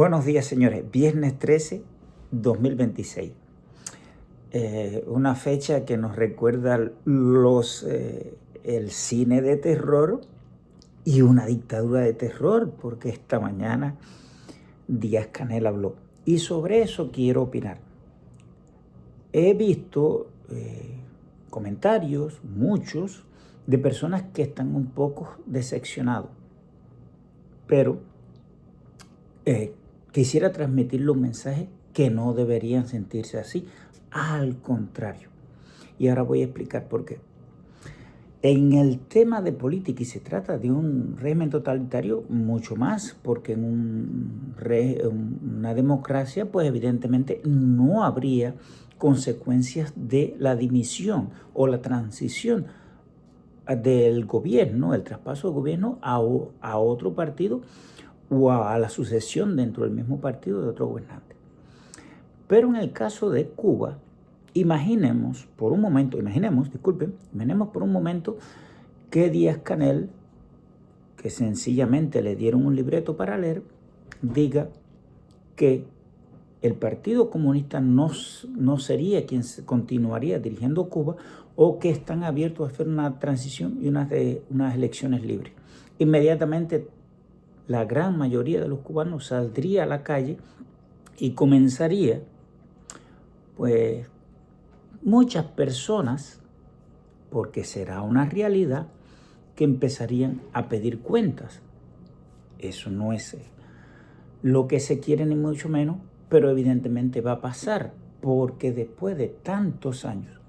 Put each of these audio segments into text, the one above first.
Buenos días, señores. Viernes 13, 2026. Una fecha que nos recuerda el cine de terror y una dictadura de terror, porque esta mañana Díaz-Canel habló. Y sobre eso quiero opinar. He visto comentarios, muchos, de personas que están un poco decepcionados, pero quisiera transmitirle un mensaje que no deberían sentirse así, al contrario. Y ahora voy a explicar por qué. En el tema de política, y se trata de un régimen totalitario, mucho más, porque en una democracia, pues evidentemente no habría consecuencias de la dimisión o la transición del gobierno, el traspaso del gobierno a otro partido o a la sucesión dentro del mismo partido de otro gobernante. Pero en el caso de Cuba, imaginemos por un momento que Díaz-Canel, que sencillamente le dieron un libreto para leer, diga que el Partido Comunista no sería quien continuaría dirigiendo Cuba, o que están abiertos a hacer una transición y unas elecciones libres. Inmediatamente la gran mayoría de los cubanos saldría a la calle y comenzaría, pues, muchas personas, porque será una realidad, que empezarían a pedir cuentas. Eso no es lo que se quiere ni mucho menos, pero evidentemente va a pasar, porque después de tantos años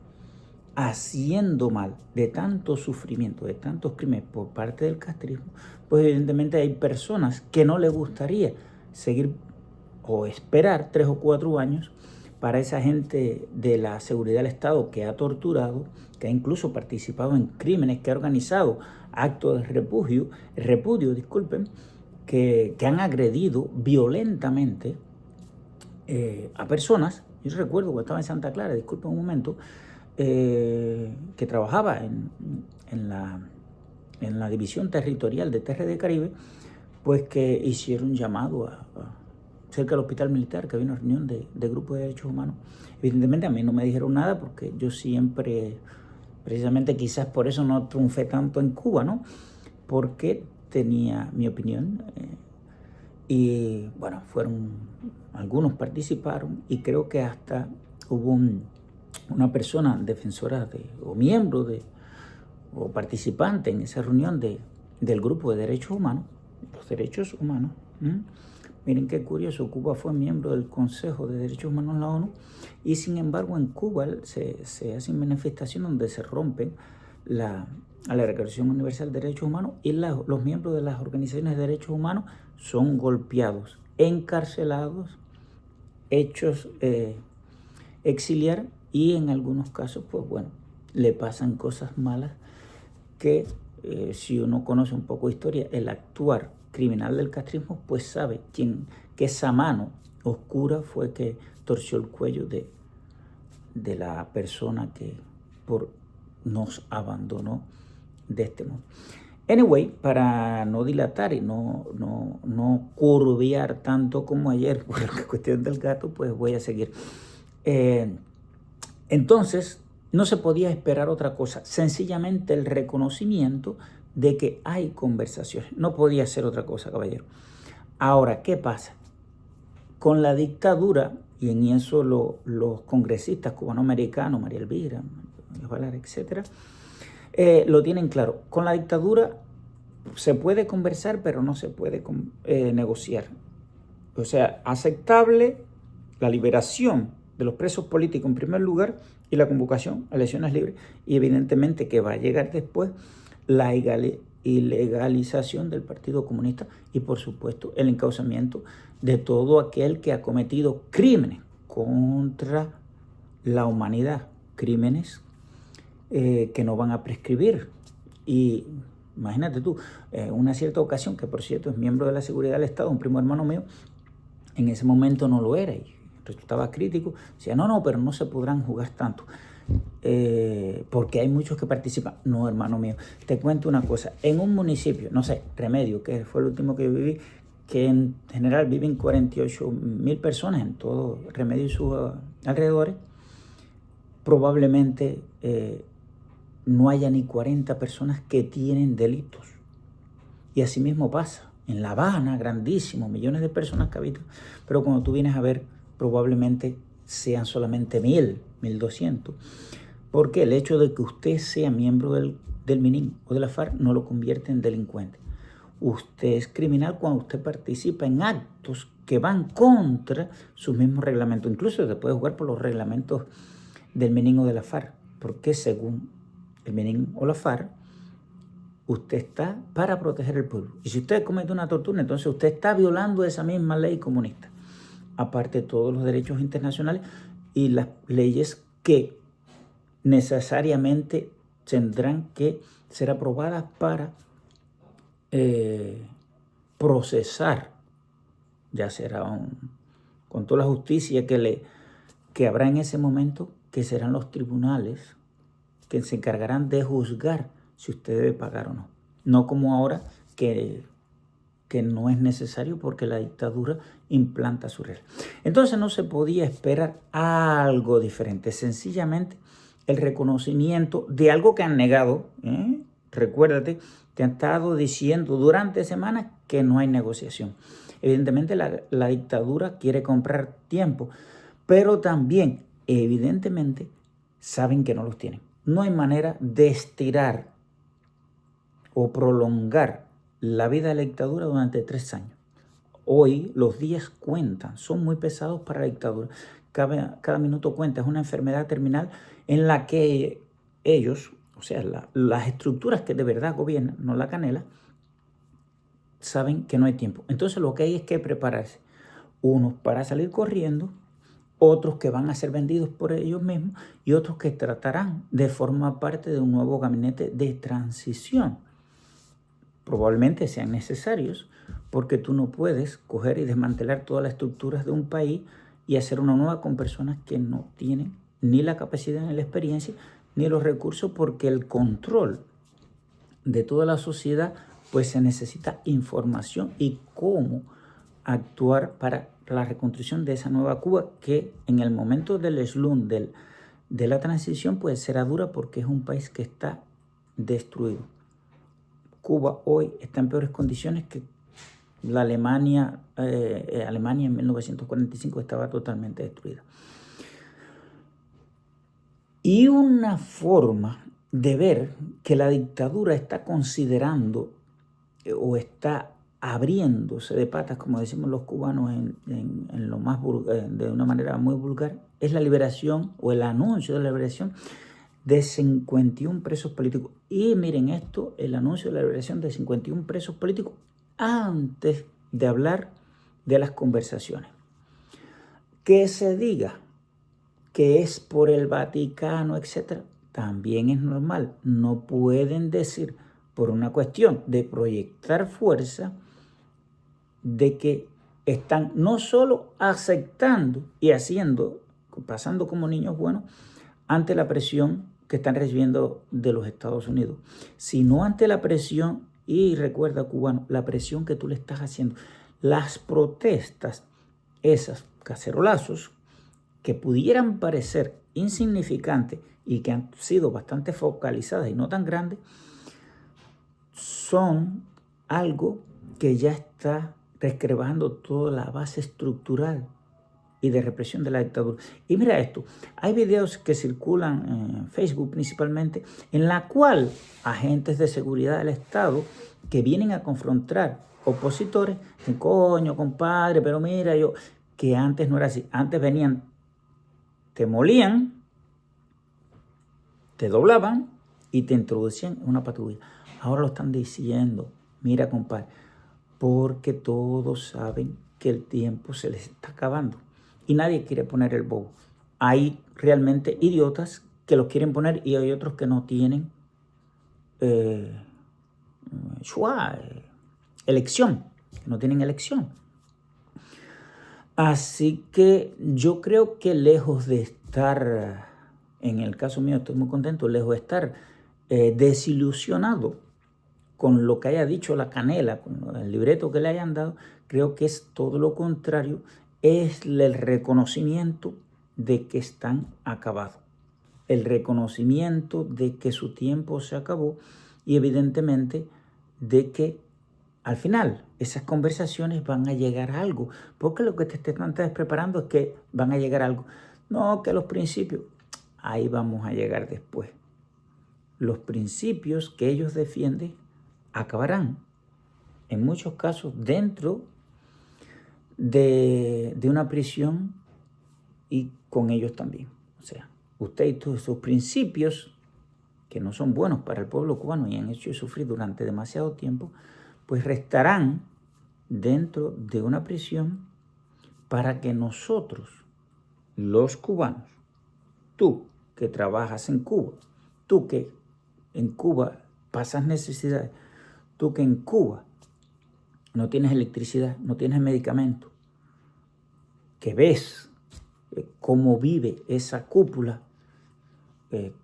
haciendo mal, de tanto sufrimiento, de tantos crímenes por parte del castrismo, pues evidentemente hay personas que no les gustaría seguir o esperar 3 o 4 años para esa gente de la seguridad del Estado que ha torturado, que ha incluso participado en crímenes, que ha organizado actos de repudio, que han agredido violentamente a personas. Yo recuerdo cuando estaba en Santa Clara, disculpen un momento, que trabajaba en la división territorial de TRD Caribe, pues que hicieron un llamado cerca del hospital militar, que había una reunión de grupos de derechos humanos. Evidentemente a mí no me dijeron nada, porque yo siempre, precisamente quizás por eso no triunfé tanto en Cuba, ¿no? Porque tenía mi opinión, y bueno, algunos participaron, y creo que hasta hubo una persona defensora o miembro o participante en esa reunión del grupo de derechos humanos, los derechos humanos. Miren qué curioso, Cuba fue miembro del Consejo de Derechos Humanos de la ONU, y sin embargo en Cuba se hacen manifestaciones donde se rompen la Declaración Universal de Derechos Humanos, y los miembros de las organizaciones de derechos humanos son golpeados, encarcelados, hechos exiliar, y en algunos casos, pues bueno, le pasan cosas malas que si uno conoce un poco de historia, el actuar criminal del castrismo, pues sabe que esa mano oscura fue que torció el cuello de la persona que nos abandonó de este mundo. Anyway, para no dilatar y no curvear tanto como ayer por la cuestión del gato, pues voy a seguir. Entonces, no se podía esperar otra cosa, sencillamente el reconocimiento de que hay conversaciones. No podía ser otra cosa, caballero. Ahora, ¿qué pasa? Con la dictadura, y en eso los congresistas cubanoamericanos, María Elvira, etcétera, lo tienen claro. Con la dictadura se puede conversar, pero no se puede negociar. O sea, aceptable la liberación de los presos políticos en primer lugar, y la convocación a elecciones libres, y evidentemente que va a llegar después la ilegalización del Partido Comunista, y por supuesto el encauzamiento de todo aquel que ha cometido crímenes contra la humanidad, crímenes que no van a prescribir. Y imagínate tú, una cierta ocasión, que por cierto es miembro de la seguridad del Estado, un primo hermano mío, en ese momento no lo era y resultaba crítico, decía, no, pero no se podrán jugar tanto, porque hay muchos que participan. No, hermano mío, te cuento una cosa, en un municipio, no sé, Remedio, que fue el último que viví, que en general viven 48.000 personas en todo Remedio y sus alrededores, probablemente no haya ni 40 personas que tienen delitos. Y así mismo pasa. En La Habana, grandísimo, millones de personas que habitan, pero cuando tú vienes a ver, probablemente sean solamente 1.200. Porque el hecho de que usted sea miembro del MINIM o de la FARC no lo convierte en delincuente. Usted es criminal cuando usted participa en actos que van contra sus mismos reglamentos. Incluso se puede jugar por los reglamentos del MINIM o de la FARC, porque según el MINIM o la FARC, usted está para proteger el pueblo. Y si usted comete una tortura, entonces usted está violando esa misma ley comunista. Aparte de todos los derechos internacionales y las leyes que necesariamente tendrán que ser aprobadas para procesar, ya será con toda la justicia que habrá en ese momento, que serán los tribunales que se encargarán de juzgar si usted debe pagar o no. No como ahora que no es necesario porque la dictadura implanta su regla. Entonces no se podía esperar algo diferente, sencillamente el reconocimiento de algo que han negado. Recuérdate que han estado diciendo durante semanas que no hay negociación. Evidentemente la dictadura quiere comprar tiempo, pero también evidentemente saben que no los tienen. No hay manera de estirar o prolongar la vida de la dictadura durante 3 años. Hoy los días cuentan, son muy pesados para la dictadura. Cada minuto cuenta, es una enfermedad terminal en la que ellos, o sea, las estructuras que de verdad gobiernan, no la canela, saben que no hay tiempo. Entonces lo que hay es que prepararse. Unos para salir corriendo, otros que van a ser vendidos por ellos mismos y otros que tratarán de formar parte de un nuevo gabinete de transición. Probablemente sean necesarios porque tú no puedes coger y desmantelar todas las estructuras de un país y hacer una nueva con personas que no tienen ni la capacidad ni la experiencia ni los recursos, porque el control de toda la sociedad pues se necesita información y cómo actuar para la reconstrucción de esa nueva Cuba, que en el momento del slump de la transición pues será dura porque es un país que está destruido. Cuba hoy está en peores condiciones que la Alemania en 1945 estaba totalmente destruida. Y una forma de ver que la dictadura está considerando o está abriéndose de patas, como decimos los cubanos en lo más de una manera muy vulgar, es la liberación o el anuncio de la liberación de 51 presos políticos. Y miren esto, el anuncio de la liberación de 51 presos políticos antes de hablar de las conversaciones. Que se diga que es por el Vaticano, etc., también es normal. No pueden decir por una cuestión de proyectar fuerza de que están no solo aceptando y pasando como niños buenos ante la presión que están recibiendo de los Estados Unidos, sino ante la presión, y recuerda, cubano, la presión que tú le estás haciendo. Las protestas, esas cacerolazos, que pudieran parecer insignificantes y que han sido bastante focalizadas y no tan grandes, son algo que ya está resquebrajando toda la base estructural y de represión de la dictadura. Y mira esto, hay videos que circulan en Facebook principalmente, en la cual agentes de seguridad del Estado que vienen a confrontar opositores, dicen, coño, compadre, pero mira, que antes no era así. Antes venían, te molían, te doblaban y te introducían en una patrulla. Ahora lo están diciendo, mira, compadre, porque todos saben que el tiempo se les está acabando y nadie quiere poner el bobo. Hay realmente idiotas que los quieren poner y hay otros que no tienen elección, no tienen elección. Así que yo creo que lejos de estar, en el caso mío estoy muy contento, lejos de estar desilusionado con lo que haya dicho la canela, con el libreto que le hayan dado, creo que es todo lo contrario, es el reconocimiento de que están acabados, el reconocimiento de que su tiempo se acabó y evidentemente de que al final esas conversaciones van a llegar a algo, porque lo que te están preparando es que van a llegar a algo. No, que los principios, ahí vamos a llegar después. Los principios que ellos defienden acabarán, en muchos casos, dentro de una prisión y con ellos también. O sea, usted y todos sus principios, que no son buenos para el pueblo cubano y han hecho sufrir durante demasiado tiempo, pues restarán dentro de una prisión para que nosotros, los cubanos, tú que trabajas en Cuba, tú que en Cuba pasas necesidades, tú que en Cuba no tienes electricidad, no tienes medicamento, que ves cómo vive esa cúpula,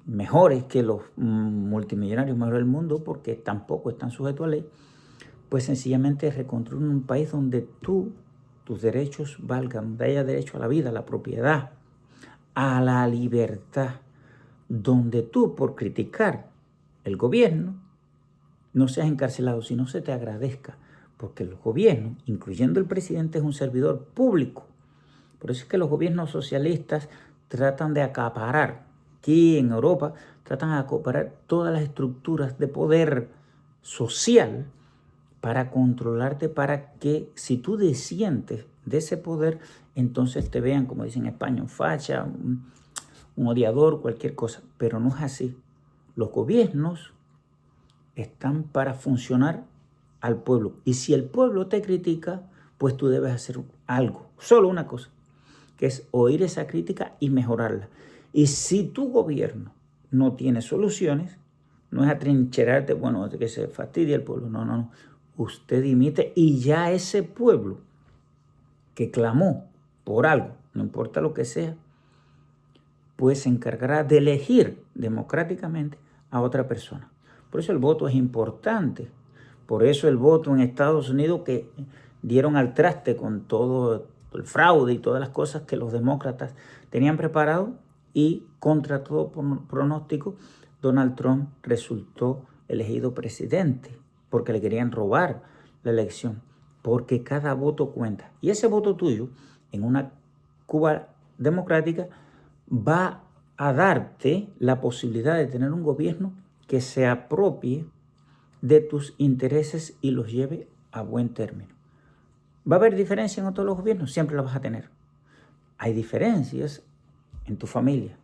mejores que los multimillonarios mejores del mundo, porque tampoco están sujetos a ley, pues sencillamente reconstruir un país donde tus derechos valgan, donde haya derecho a la vida, a la propiedad, a la libertad, donde tú por criticar el gobierno no seas encarcelado, sino se te agradezca, porque el gobierno, incluyendo el presidente, es un servidor público. Por eso es que los gobiernos socialistas tratan de acaparar, aquí en Europa, tratan de acaparar todas las estructuras de poder social para controlarte, para que si tú disientes de ese poder, entonces te vean, como dicen en España, un facha, un odiador, cualquier cosa. Pero no es así. Los gobiernos están para funcionar al pueblo. Y si el pueblo te critica, pues tú debes hacer algo, solo una cosa, que es oír esa crítica y mejorarla. Y si tu gobierno no tiene soluciones, no es atrincherarte, bueno, que se fastidie el pueblo, no. Usted dimite y ya ese pueblo que clamó por algo, no importa lo que sea, pues se encargará de elegir democráticamente a otra persona. Por eso el voto es importante. Por eso el voto en Estados Unidos, que dieron al traste con todo el fraude y todas las cosas que los demócratas tenían preparado, y contra todo pronóstico, Donald Trump resultó elegido presidente, porque le querían robar la elección, porque cada voto cuenta. Y ese voto tuyo en una Cuba democrática va a darte la posibilidad de tener un gobierno que se apropie de tus intereses y los lleve a buen término. ¿Va a haber diferencia en todos los gobiernos? Siempre la vas a tener. Hay diferencias en tu familia.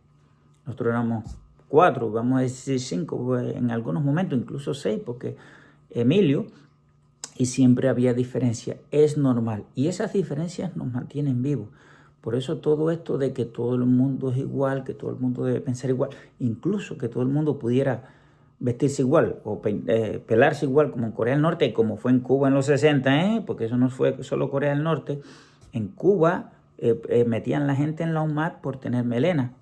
Nosotros éramos 4, vamos a decir 5, en algunos momentos incluso 6, porque Emilio, y siempre había diferencia. Es normal. Y esas diferencias nos mantienen vivos. Por eso todo esto de que todo el mundo es igual, que todo el mundo debe pensar igual, incluso que todo el mundo pudiera vestirse igual o pelarse igual como en Corea del Norte, como fue en Cuba en los 60, porque eso no fue solo Corea del Norte. En Cuba metían la gente en la UMAT por tener melena,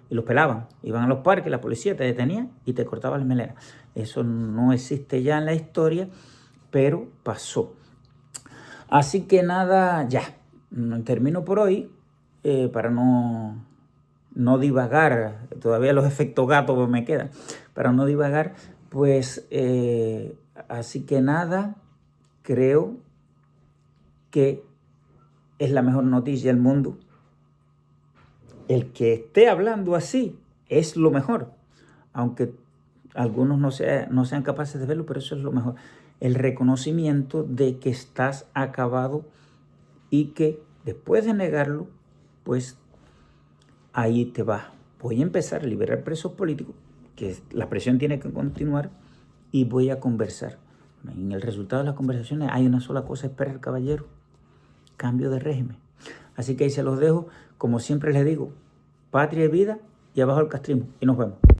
y los pelaban. Iban a los parques, la policía te detenía y te cortaba la melena. Eso no existe ya en la historia, pero pasó. Así que nada, ya. Termino por hoy, para no divagar. Todavía los efectos gato me quedan. Para no divagar, pues, así que nada, creo que es la mejor noticia del mundo. El que esté hablando así es lo mejor, aunque algunos no sean capaces de verlo, pero eso es lo mejor. El reconocimiento de que estás acabado y que después de negarlo, pues ahí te va. Voy a empezar a liberar presos políticos, que la presión tiene que continuar, y voy a conversar. En el resultado de las conversaciones hay una sola cosa, esperar, caballero: cambio de régimen. Así que ahí se los dejo. Como siempre les digo, patria y vida, y abajo el castrismo. Y nos vemos.